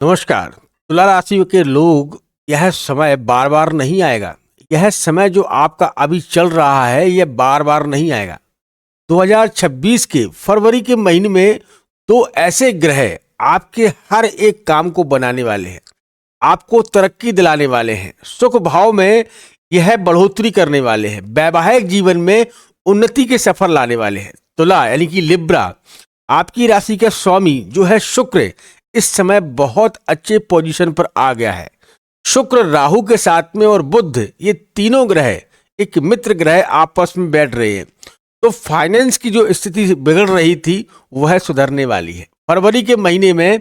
नमस्कार। तुला राशि के लोग, यह समय बार बार नहीं आएगा। यह समय जो आपका अभी चल रहा है यह बार बार नहीं आएगा। 2026 के फरवरी के महीने में दो ऐसे ग्रह आपके हर एक काम को बनाने वाले हैं, आपको तरक्की दिलाने वाले हैं। सुख भाव में यह बढ़ोतरी करने वाले हैं, वैवाहिक जीवन में उन्नति के सफर लाने वाले हैं। तुला यानी कि लिब्रा, आपकी राशि का स्वामी जो है शुक्र, इस समय बहुत अच्छे पोजीशन पर आ गया है। शुक्र राहु के साथ में और बुध, ये तीनों ग्रह एक मित्र ग्रह आपस में बैठ रहे हैं। तो फाइनेंस की जो स्थिति बिगड़ रही थी वह सुधरने वाली है। फरवरी के महीने में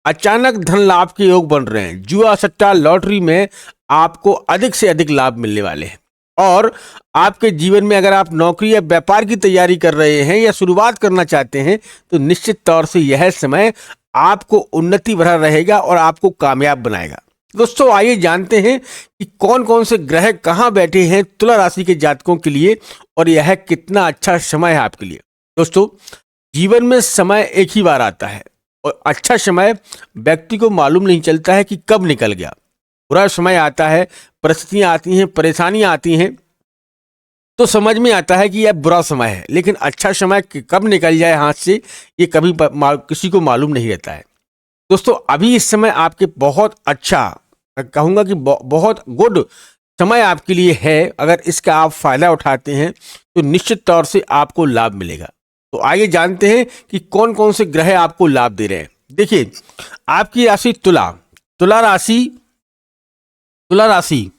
अचानक धन लाभ के योग बन रहे हैं। जुआ सट्टा लॉटरी में आपको अधिक से अधिक लाभ मिलने वाले हैं। और आपके जीवन में अगर आप नौकरी या व्यापार की तैयारी कर रहे हैं या शुरुआत करना चाहते हैं तो निश्चित तौर से यह समय आपको उन्नति भरा रहेगा और आपको कामयाब बनाएगा। दोस्तों, आइए जानते हैं कि कौन कौन से ग्रह कहाँ बैठे हैं तुला राशि के जातकों के लिए और यह कितना अच्छा समय है आपके लिए। दोस्तों, जीवन में समय एक ही बार आता है और अच्छा समय व्यक्ति को मालूम नहीं चलता है कि कब निकल गया। बुरा समय आता है, परिस्थितियां आती हैं, परेशानियां आती हैं तो समझ में आता है कि यह बुरा समय है, लेकिन अच्छा समय कब निकल जाए हाथ से ये कभी किसी को मालूम नहीं रहता है। दोस्तों, अभी इस समय आपके बहुत अच्छा, कहूँगा कि बहुत गुड समय आपके लिए है। अगर इसका आप फायदा उठाते हैं तो निश्चित तौर से आपको लाभ मिलेगा। तो आइए जानते हैं कि कौन कौन से ग्रह आपको लाभ दे रहे हैं। देखिए, आपकी राशि तुला राशि,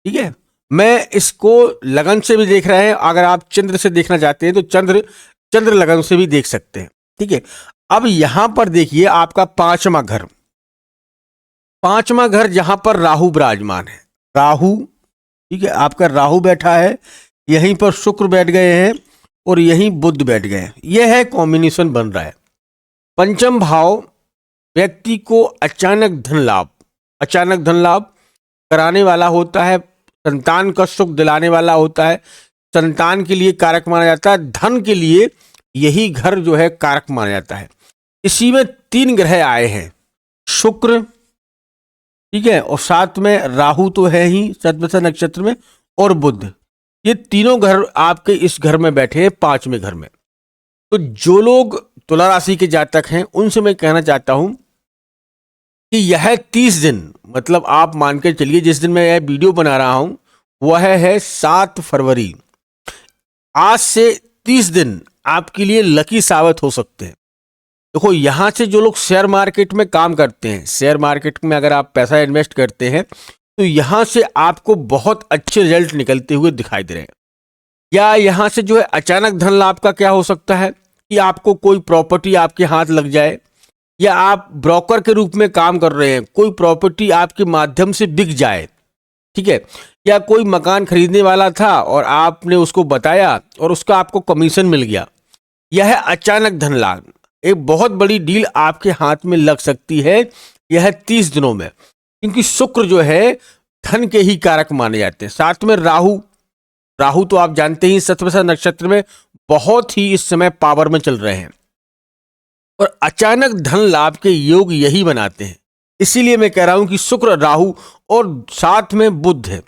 ठीक है। मैं इसको लगन से भी देख रहे हैं, अगर आप चंद्र से देखना चाहते हैं तो चंद्र लगन से भी देख सकते हैं, ठीक है। अब यहां पर देखिए आपका पांचवा घर जहां पर राहु विराजमान है। राहु, ठीक है, आपका राहु बैठा है, यहीं पर शुक्र बैठ गए हैं और यहीं बुध बैठ गए हैं। यह है कॉम्बिनेशन बन रहा है। पंचम भाव व्यक्ति को अचानक धन लाभ कराने वाला होता है, संतान का सुख दिलाने वाला होता है, संतान के लिए कारक माना जाता है, धन के लिए यही घर जो है कारक माना जाता है। इसी में तीन ग्रह आए हैं, शुक्र, ठीक है, और साथ में राहु तो है ही शतभिषा नक्षत्र में, और बुध। ये तीनों घर आपके इस घर में बैठे हैं, पांचवें घर में। तो जो लोग तुला राशि के जातक हैं उनसे मैं कहना चाहता हूं कि यह 30 दिन, मतलब आप मान के चलिए जिस दिन मैं यह वीडियो बना रहा हूं वह है 7 फरवरी। आज से 30 दिन आपके लिए लकी साबित हो सकते हैं। देखो, यहां से जो लोग शेयर मार्केट में काम करते हैं, शेयर मार्केट में अगर आप पैसा इन्वेस्ट करते हैं तो यहां से आपको बहुत अच्छे रिजल्ट निकलते हुए दिखाई दे रहे हैं। या यहां से जो है अचानक धन लाभ का क्या हो सकता है कि आपको कोई प्रॉपर्टी आपके हाथ लग जाए, या आप ब्रोकर के रूप में काम कर रहे हैं, कोई प्रॉपर्टी आपके माध्यम से बिक जाए, ठीक है। या कोई मकान खरीदने वाला था और आपने उसको बताया और उसका आपको कमीशन मिल गया। यह अचानक धन लाभ, एक बहुत बड़ी डील आपके हाथ में लग सकती है यह 30 दिनों में, क्योंकि शुक्र जो है धन के ही कारक माने जाते हैं। साथ में राहु तो आप जानते ही शतभिषा नक्षत्र में बहुत ही इस समय पावर में चल रहे हैं और अचानक धन लाभ के योग यही बनाते हैं। इसीलिए मैं कह रहा हूं कि शुक्र, राहु और साथ में बुध है।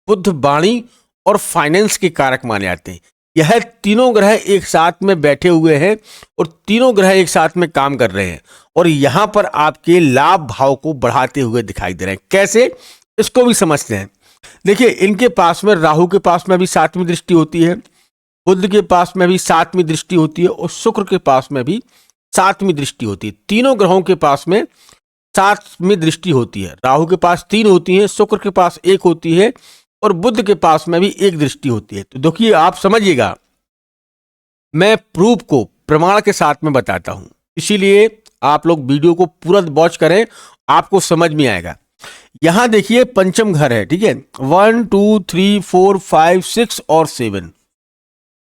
बुध वाणी और फाइनेंस के कारक माने जाते हैं। यह तीनों ग्रह एक साथ में बैठे हुए हैं और तीनों ग्रह एक साथ में काम कर रहे हैं और यहां पर आपके लाभ भाव को बढ़ाते हुए दिखाई दे रहे हैं। कैसे, इसको भी समझते हैं। देखिए, इनके पास में, राहु के पास में भी 7वीं दृष्टि होती है, बुध के पास में भी 7वीं दृष्टि होती है और शुक्र के पास में भी 7वीं दृष्टि होती है। तीनों ग्रहों के पास में 7वीं दृष्टि होती है। राहु के पास 3 होती है, शुक्र के पास 1 होती है और बुध के पास में भी 1 दृष्टि होती है। तो देखिए, आप समझिएगा, मैं प्रूफ को प्रमाण के साथ में बताता हूं, इसीलिए आप लोग वीडियो को पूरा वॉच करें, आपको समझ में आएगा। यहां देखिए पंचम घर है, ठीक है, 1 2 3 4 5 6 और 7,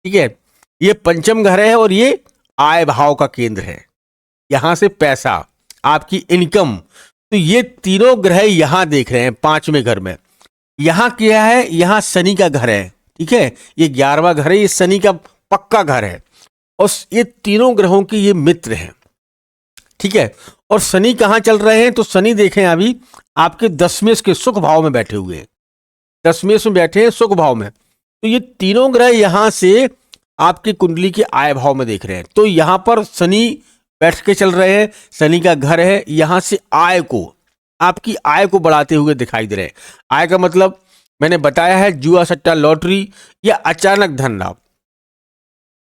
ठीक है। ये पंचम घर है और ये आय भाव का केंद्र है। यहां से पैसा, आपकी इनकम, तो ये तीनों ग्रह यहां देख रहे हैं पांचवें घर में। यहां क्या है, यहां शनि का घर है, ठीक है, ये 11वां घर है, ये शनि का पक्का घर है और ये तीनों ग्रहों के ये मित्र हैं, ठीक है। और शनि कहाँ चल रहे हैं? तो शनि देखें अभी आपके दशमेश के सुख भाव में बैठे हुए हैं, दशमेश में बैठे हैं सुख भाव में। तो ये तीनों ग्रह यहां से आपकी कुंडली के आय भाव में देख रहे हैं। तो यहां पर शनि बैठ के चल रहे हैं, शनि का घर है, यहां से आय को, आपकी आय को बढ़ाते हुए दिखाई दे रहे हैं। आय का मतलब मैंने बताया है, जुआ सट्टा लॉटरी या अचानक धन लाभ।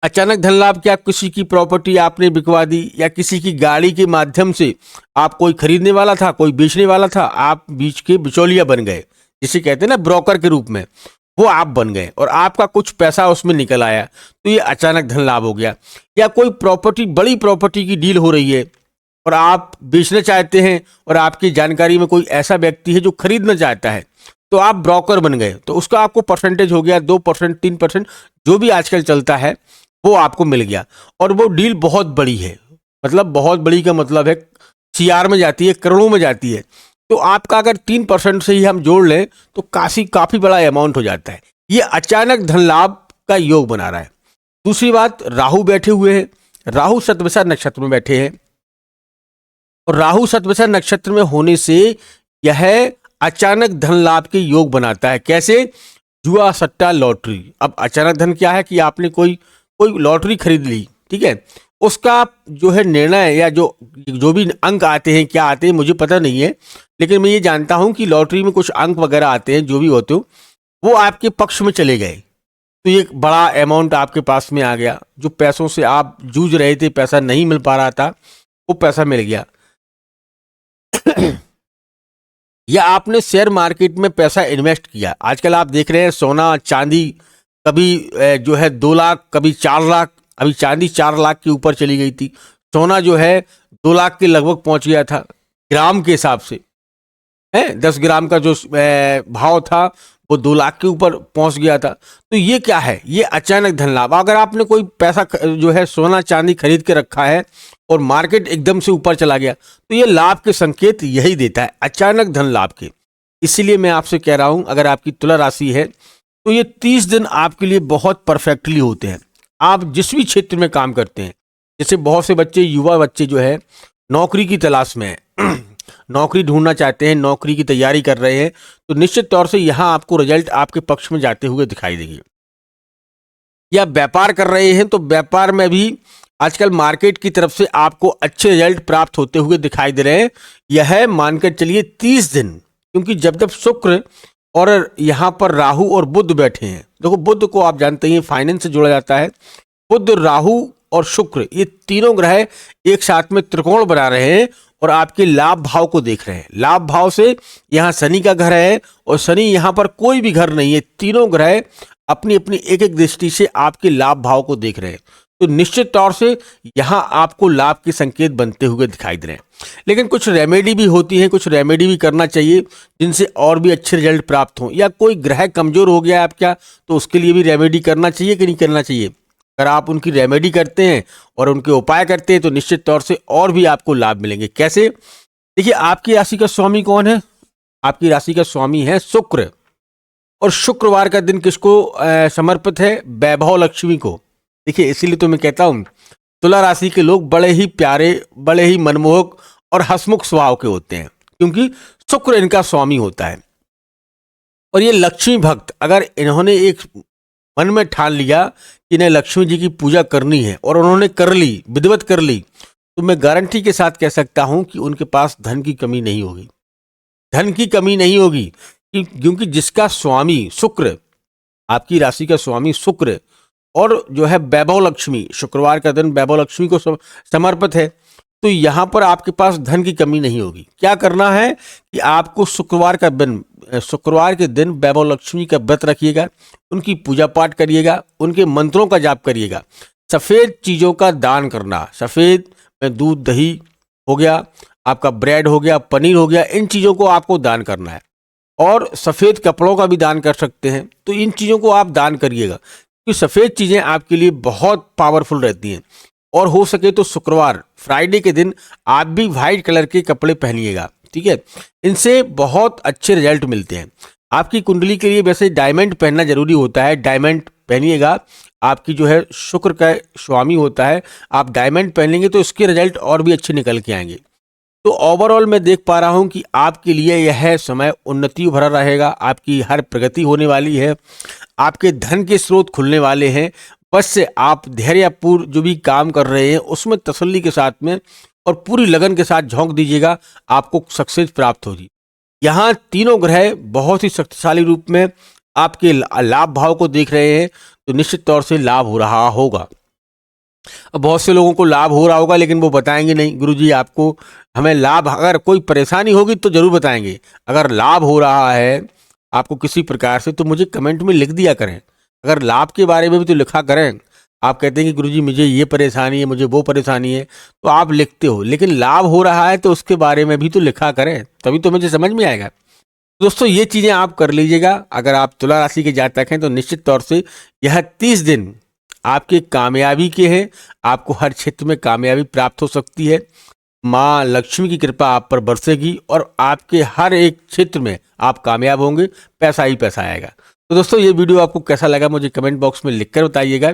अचानक धन लाभ क्या? किसी की प्रॉपर्टी आपने बिकवा दी, या किसी की गाड़ी के माध्यम से आप, कोई खरीदने वाला था कोई बेचने वाला था, आप बीच के बिचौलिया बन गए, जिसे कहते हैं ना ब्रोकर के रूप में, वो आप बन गए और आपका कुछ पैसा उसमें निकल आया, तो ये अचानक धन लाभ हो गया। या कोई प्रॉपर्टी, बड़ी प्रॉपर्टी की डील हो रही है और आप बेचना चाहते हैं और आपकी जानकारी में कोई ऐसा व्यक्ति है जो खरीदना चाहता है, तो आप ब्रोकर बन गए, तो उसका आपको परसेंटेज हो गया 2%, 3%, जो भी आजकल चलता है वो आपको मिल गया। और वो डील बहुत बड़ी है, मतलब बहुत बड़ी का मतलब है सीआर में जाती है, करोड़ों में जाती है। तो आपका अगर 3% से ही हम जोड़ लें तो काफ़ी बड़ा अमाउंट हो जाता है। ये अचानक धन लाभ का योग बना रहा है। दूसरी बात, राहु बैठे हुए हैं, राहु शतभिषा नक्षत्र में बैठे हैं, और राहु शतभिषा नक्षत्र में होने से यह अचानक धन लाभ के योग बनाता है। कैसे? जुआ सट्टा लॉटरी। अब अचानक धन क्या है कि आपने कोई लॉटरी खरीद ली, ठीक है, उसका जो है निर्णय या जो भी अंक आते हैं, क्या आते हैं मुझे पता नहीं है, लेकिन मैं ये जानता हूं कि लॉटरी में कुछ अंक वगैरह आते हैं, जो भी होते हो वो आपके पक्ष में चले गए, तो ये बड़ा अमाउंट आपके पास में आ गया। जो पैसों से आप जूझ रहे थे, पैसा नहीं मिल पा रहा था, वो पैसा मिल गया। या आपने शेयर मार्केट में पैसा इन्वेस्ट किया, आजकल आप देख रहे हैं सोना चांदी कभी जो है 2 लाख, कभी 4 लाख, अभी चांदी 4 लाख के ऊपर चली गई थी, सोना जो है 2 लाख के लगभग पहुंच गया था ग्राम के हिसाब से, है 10 ग्राम का जो भाव था वो 2 लाख के ऊपर पहुंच गया था। तो ये क्या है? ये अचानक धन लाभ। अगर आपने कोई पैसा जो है सोना चांदी खरीद के रखा है और मार्केट एकदम से ऊपर चला गया, तो ये लाभ के संकेत यही देता है, अचानक धन लाभ के। इसीलिए मैं आपसे कह रहा हूं, अगर आपकी तुला राशि है तो ये 30 दिन आपके लिए बहुत परफेक्टली होते हैं। आप जिस भी क्षेत्र में काम करते हैं, जैसे बहुत से बच्चे, युवा बच्चे जो है नौकरी की तलाश में हैं, नौकरी ढूंढना चाहते हैं, नौकरी की तैयारी कर रहे हैं, तो निश्चित तौर से यहाँ आपको रिजल्ट आपके पक्ष में जाते हुए दिखाई देंगे। या व्यापार कर रहे हैं तो व्यापार में भी आजकल मार्केट की तरफ से आपको अच्छे रिजल्ट प्राप्त होते हुए दिखाई दे रहे हैं। यह मानकर चलिए 30 दिन, क्योंकि जब शुक्र और यहाँ पर राहु और बुध बैठे हैं, देखो बुध को आप जानते हैं फाइनेंस से जोड़ा जाता है, बुध राहु और शुक्र ये तीनों ग्रह एक साथ में त्रिकोण बना रहे हैं और आपके लाभ भाव को देख रहे हैं। लाभ भाव से यहाँ शनि का घर है और शनि यहाँ पर कोई भी घर नहीं है, तीनों ग्रह अपनी अपनी एक एक दृष्टि से आपके लाभ भाव को देख रहे हैं। तो निश्चित तौर से यहाँ आपको लाभ के संकेत बनते हुए दिखाई दे रहे हैं। लेकिन कुछ रेमेडी भी होती है, कुछ रेमेडी भी करना चाहिए जिनसे और भी अच्छे रिजल्ट प्राप्त हों। या कोई ग्रह कमजोर हो गया है आपका, तो उसके लिए भी रेमेडी करना चाहिए कि नहीं करना चाहिए। अगर आप उनकी रेमेडी करते हैं और उनके उपाय करते हैं तो निश्चित तौर से और भी आपको लाभ मिलेंगे। कैसे? देखिए, आपकी राशि का स्वामी कौन है? आपकी राशि का स्वामी है शुक्र, और शुक्रवार का दिन किसको समर्पित है? वैभव लक्ष्मी को। देखिए, इसीलिए तो मैं कहता हूं तुला राशि के लोग बड़े ही प्यारे, बड़े ही मनमोहक और हंसमुख स्वभाव के होते हैं, क्योंकि शुक्र इनका स्वामी होता है। और ये लक्ष्मी भक्त, अगर इन्होंने एक मन में ठान लिया कि इन्हें लक्ष्मी जी की पूजा करनी है और उन्होंने कर ली, विधिवत कर ली, तो मैं गारंटी के साथ कह सकता हूं कि उनके पास धन की कमी नहीं होगी। धन की कमी नहीं होगी, क्योंकि जिसका स्वामी शुक्र, आपकी राशि का स्वामी शुक्र और जो है वैभव लक्ष्मी, शुक्रवार का दिन वैभव लक्ष्मी को समर्पित है, तो यहाँ पर आपके पास धन की कमी नहीं होगी। क्या करना है कि आपको शुक्रवार के दिन वैभव लक्ष्मी का व्रत रखिएगा, उनकी पूजा पाठ करिएगा, उनके मंत्रों का जाप करिएगा। सफ़ेद चीज़ों का दान करना, सफ़ेद में दूध दही हो गया, आपका ब्रेड हो गया, पनीर हो गया, इन चीज़ों को आपको दान करना है। और सफ़ेद कपड़ों का भी दान कर सकते हैं, तो इन चीज़ों को आप दान करिएगा, क्योंकि सफ़ेद चीज़ें आपके लिए बहुत पावरफुल रहती हैं। और हो सके तो शुक्रवार, फ्राइडे के दिन आप भी वाइट कलर के कपड़े पहनिएगा, ठीक है। इनसे बहुत अच्छे रिजल्ट मिलते हैं। आपकी कुंडली के लिए वैसे डायमंड पहनना जरूरी होता है, डायमंड पहनिएगा। आपकी जो है शुक्र का स्वामी होता है, आप डायमंड पहनेंगे तो इसके रिजल्ट और भी अच्छे निकल के आएंगे। तो ओवरऑल मैं देख पा रहा हूं कि आपके लिए यह समय उन्नति भरा रहेगा, आपकी हर प्रगति होने वाली है, आपके धन के स्रोत खुलने वाले हैं। बस से आप धैर्यपूर्ण जो भी काम कर रहे हैं उसमें तसल्ली के साथ में और पूरी लगन के साथ झोंक दीजिएगा, आपको सक्सेस प्राप्त होगी। यहाँ तीनों ग्रह बहुत ही शक्तिशाली रूप में आपके लाभ भाव को देख रहे हैं, तो निश्चित तौर से लाभ हो रहा होगा। अब बहुत से लोगों को लाभ हो रहा होगा लेकिन वो बताएंगे नहीं, गुरुजी आपको हमें लाभ, अगर कोई परेशानी होगी तो जरूर बताएंगे। अगर लाभ हो रहा है आपको किसी प्रकार से तो मुझे कमेंट में लिख दिया करें, अगर लाभ के बारे में भी तो लिखा करें। आप कहते हैं कि गुरुजी मुझे ये परेशानी है, मुझे वो परेशानी है, तो आप लिखते हो, लेकिन लाभ हो रहा है तो उसके बारे में भी तो लिखा करें, तभी तो मुझे समझ में आएगा। दोस्तों ये चीज़ें आप कर लीजिएगा। अगर आप तुला राशि के जातक हैं तो निश्चित तौर से यह 30 दिन आपके कामयाबी के हैं, आपको हर क्षेत्र में कामयाबी प्राप्त हो सकती है। माँ लक्ष्मी की कृपा आप पर बरसेगी और आपके हर एक क्षेत्र में आप कामयाब होंगे, पैसा ही पैसा आएगा। तो दोस्तों ये वीडियो आपको कैसा लगा मुझे कमेंट बॉक्स में लिखकर बताइएगा।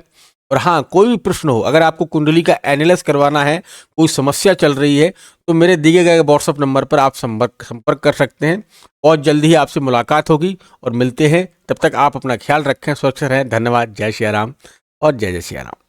और हाँ, कोई भी प्रश्न हो, अगर आपको कुंडली का एनालिसिस करवाना है, कोई समस्या चल रही है, तो मेरे दिए गए व्हाट्सएप नंबर पर आप संपर्क कर सकते हैं। और जल्दी ही आपसे मुलाकात होगी और मिलते हैं। तब तक आप अपना ख्याल रखें, स्वस्थ रहें। धन्यवाद। जय श्री राम और जय जय श्री राम।